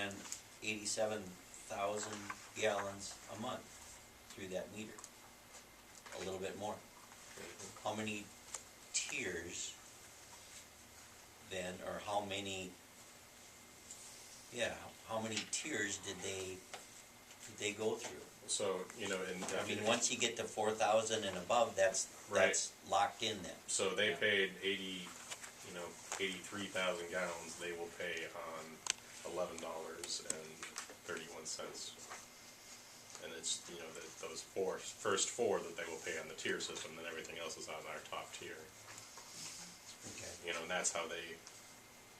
ran 87,000 gallons a month through that meter. A little bit more. How many tiers then, or how many tiers did they go through? So, you know, I mean, once you get to 4,000 and above, that's locked in then. So they paid 83,000 gallons, they will pay on $11.31. And it's, you know, those first four that they will pay on the tier system, then everything else is on our top tier. Okay. You know, and that's how they,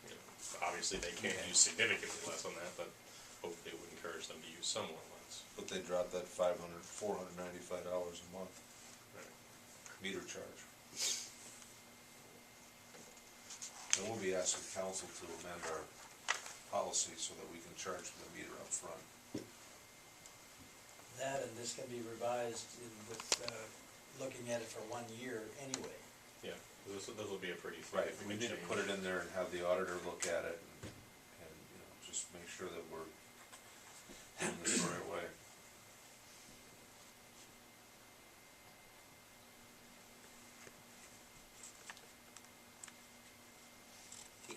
you know, obviously they can't use significantly less on that, but hopefully it would encourage them to use somewhat less. But they dropped that $495 a month Right. meter charge. And we'll be asking council to amend our policy so that we can charge for the meter up front. That, and this can be revised with, looking at it for 1 year anyway. Yeah, this will be a pretty Right, significant we need to change. put it in there and have the auditor look at it and you know, just make sure that we're doing this the right way.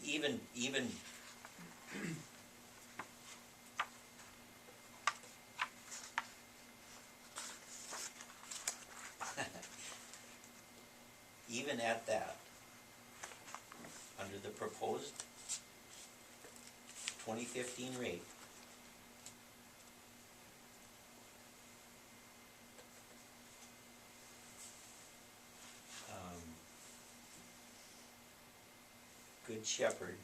Even even at that, under the proposed 2015 rate, Good Shepherd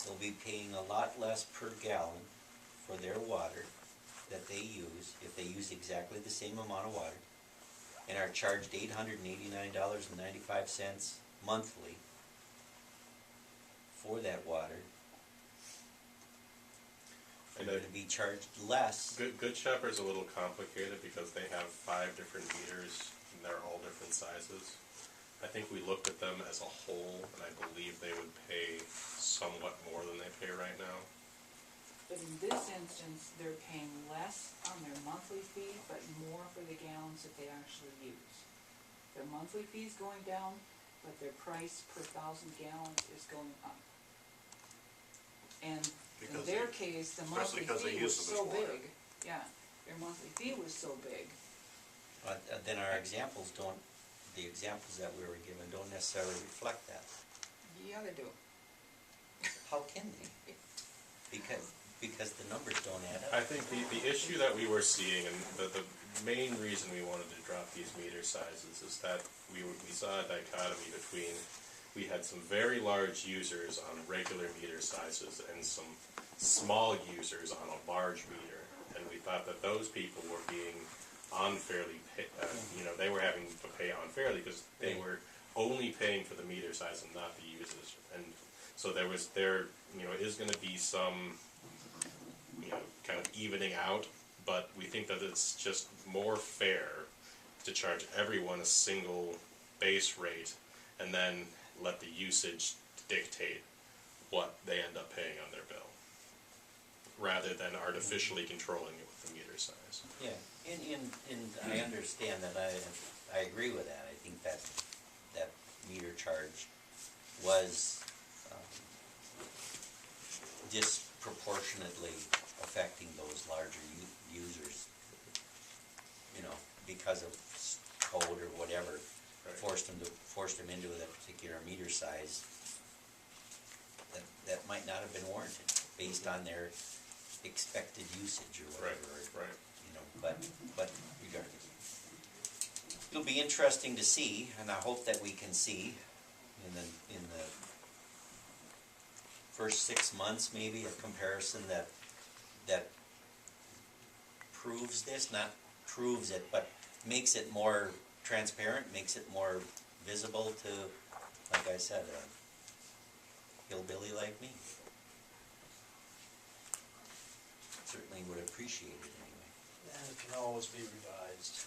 will be paying a lot less per gallon for their water that they use, if they use exactly the same amount of water, and are charged $889.95 monthly for that water. They're going to be charged less. Good Shepherd's a little complicated because they have 5 different meters and they're all different sizes. I think we looked at them as a whole, and I believe they would pay somewhat more than they pay right now. But in this instance, they're paying less on their monthly fee, but more for the gallons that they actually use. Their monthly fee's going down, but their price per 1,000 gallons is going up. And in their case, the monthly fee was so big, their monthly fee was so big. But then our examples don't, the examples that we were given don't necessarily reflect that. Yeah, they do. How can they? Because the numbers don't add I up. think the issue that we were seeing, and the main reason we wanted to drop these meter sizes, is that we saw a dichotomy between, we had some very large users on regular meter sizes and some small users on a large meter, and we thought that those people were being unfairly, they were having to pay unfairly because they were only paying for the meter size and not the usage. And so there is going to be some, kind of evening out, but we think that it's just more fair to charge everyone a single base rate and then let the usage dictate what they end up paying on their bill, rather than artificially controlling it with the meter size. Yeah, and I understand that, I agree with that. I think that meter charge was disproportionately affecting those larger users, because of code or whatever, forced them into that particular meter size that might not have been warranted based on their expected usage or whatever. Right. But regardless, it'll be interesting to see, and I hope that we can see in the first 6 months maybe a comparison that proves this, not proves it, but makes it more transparent, makes it more visible to, like I said, a hillbilly like me. Certainly would appreciate it anyway. And it can always be revised.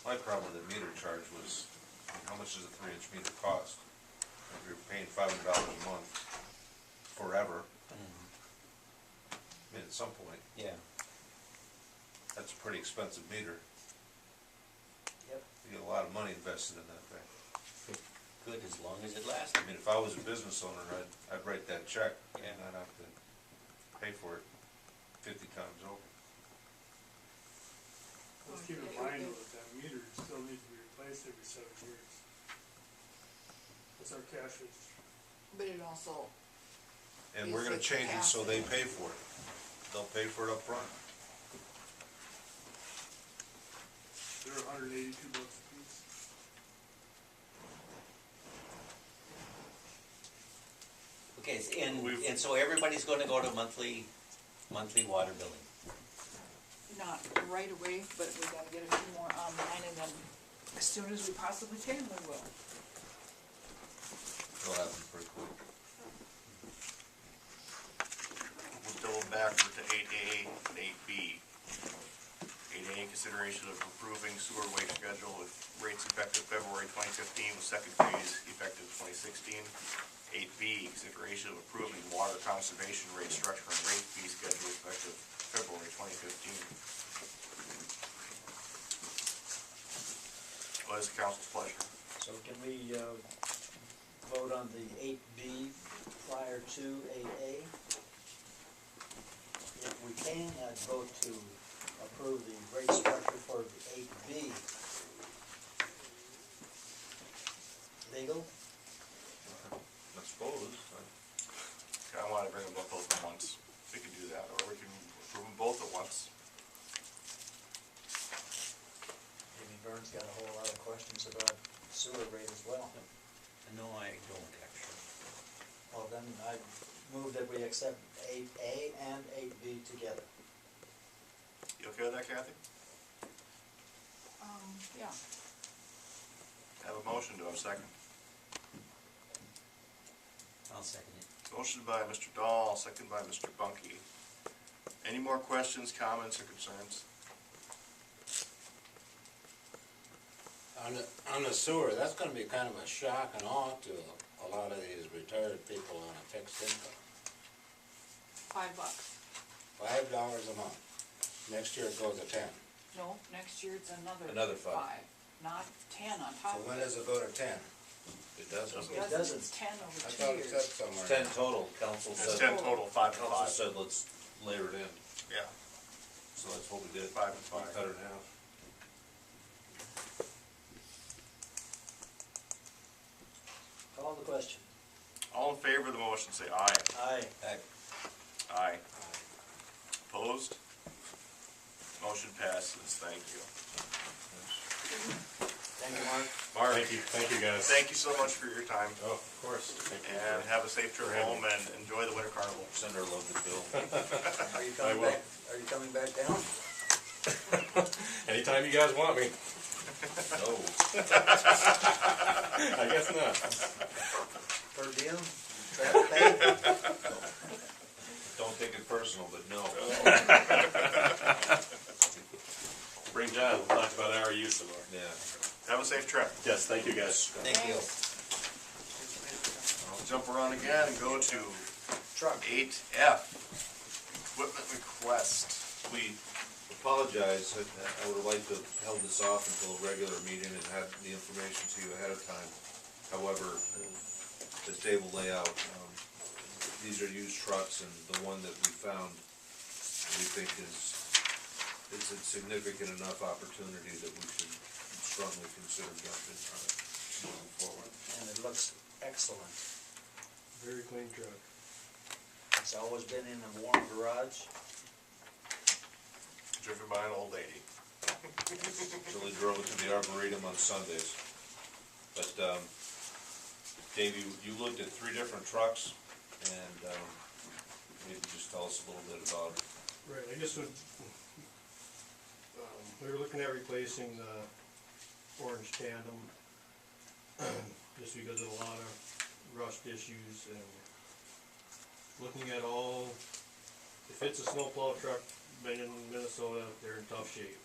My problem with the meter charge was, how much does a 3-inch meter cost? If you're paying $500 a month forever. Mhm. I mean, at some point, Yeah, that's a pretty expensive meter. Yep. You get a lot of money invested in that thing. good, as long as it lasts. I mean, if I was a business owner, I'd write that check and Yeah. I'd have to pay for it 50 times over. Let's keep in mind though, that that meter still needs to be replaced every 7 years. That's our cash register. But it also, And Is we're gonna it change it so they capacity? pay for it. They'll pay for it up front. They're $182 a piece. Okay, and so everybody's gonna go to monthly water billing. not right away, but we gotta get a few more online, and then as soon as we possibly can, we will. It'll happen pretty quick. We'll double backward to 8A and 8B. 8A, consideration of approving sewer wage schedule with rates effective February 2015 with second phase effective 2016. 8B, consideration of approving water conservation rate structure and rate fee schedule effective February 2015. What is the council's pleasure? So can we, vote on the 8B prior to 8A? If we can, I'd vote to approve the rate structure for the 8B. Legal? I suppose. I want to bring them both at once. We can do that, or we can approve them both at once. Amy Burns got a whole lot of questions about sewer rate as well. No, I don't actually. Well, then I move that we accept 8A and 8B together. You okay with that, Kathy? Yeah. Have a motion, do I have a second? I'll second it. Motion by Mr. Dahl, second by Mr. Bunky. Any more questions, comments, or concerns? On the sewer, that's gonna be kind of a shock and awe to a lot of these retired people on a fixed income. $5. $5 a month. Next year it goes to 10. No, next year it's Another another five. 5, not 10 on So top of when it. does it go to 10? It doesn't. It doesn't. It's 10 over I 2 thought it years. said somewhere. It's 10 total, council It's said. 10 total, 5 and Council 5. said let's layer it in, Yeah, so that's what we did. 5 and We 5. cut it in half. Call the question. All in favor of the motion, say aye. Aye. Aye. Opposed? Motion passes, thank you. Thank you, Mark. Mark, Thank you guys. thank you so much for your time, Oh, of course. Thank you. and have a safe trip For having home and enjoy the winter carnival. Send our love to Bill. Are you I coming will. back, are you coming back down? Anytime you guys want me. No. I guess not. Per diem? Travel pay? Don't take it personal, but no. Bring John, we'll talk about our use some more. Yeah. Have a safe trip. Yes, thank you guys. Thank you. I'll jump around again and go to Truck. 8F, equipment request. We apologize, I would have liked to have held this off until a regular meeting and had the information to you ahead of time. However, as Dave will lay out, these are used trucks, and the one that we found, we think it's a significant enough opportunity that we should strongly consider jumping on it moving forward. And it looks excellent. Very clean truck. It's always been in a warm garage. Driven by an old lady. Usually drove it to the Arboretum on Sundays. But, Dave, you looked at 3 different trucks, and maybe just tell us a little bit about it. Right, I guess we were looking at replacing the orange tandem, just because of a lot of rust issues, and looking at all, if it's a snowplow truck, been in Minnesota, they're in tough shape.